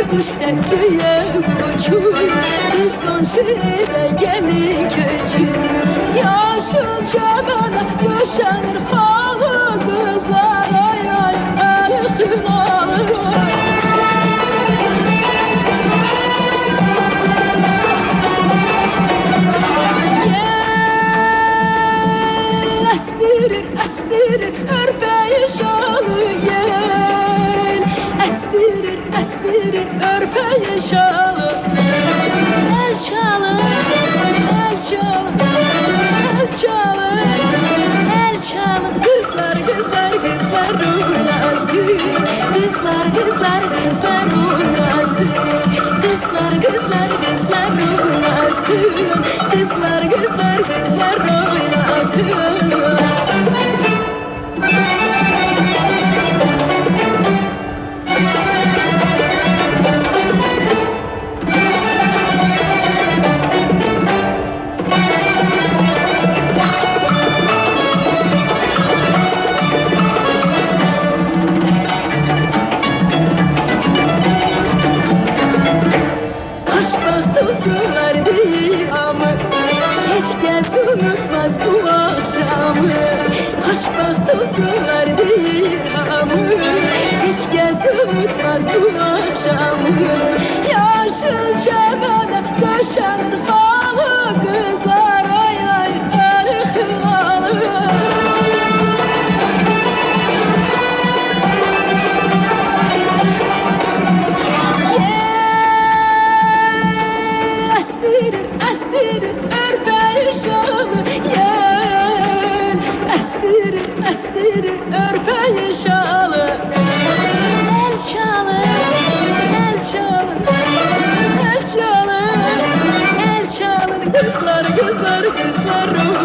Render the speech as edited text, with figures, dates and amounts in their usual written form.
kuşlar göğe uçur, kıskanç ele gelin köçür. Yaşıl çobana döşenir halı kızlar, ay ay alıkın alır. Estirir örpeği şalı yel, estirir örpeği şalı. El çalı, el çalı, el çalı, el çalı. Kızlar ruhlasın, kızlar ruhlasın, kızlar ruhlasın, kızlar ruhlasın. Sular değil ama hiç kez unutmaz bu akşamı. Hoşbahtı sular değil ama hiç kez unutmaz bu akşamı. Yaşıl çabada döşenir halı kızlar, ay ay alıkın alır. Estirir örpeği şalı yel, estirir örpeği şalı. El çalı, el çalı, el çalı, el çalı. Kızlar ruh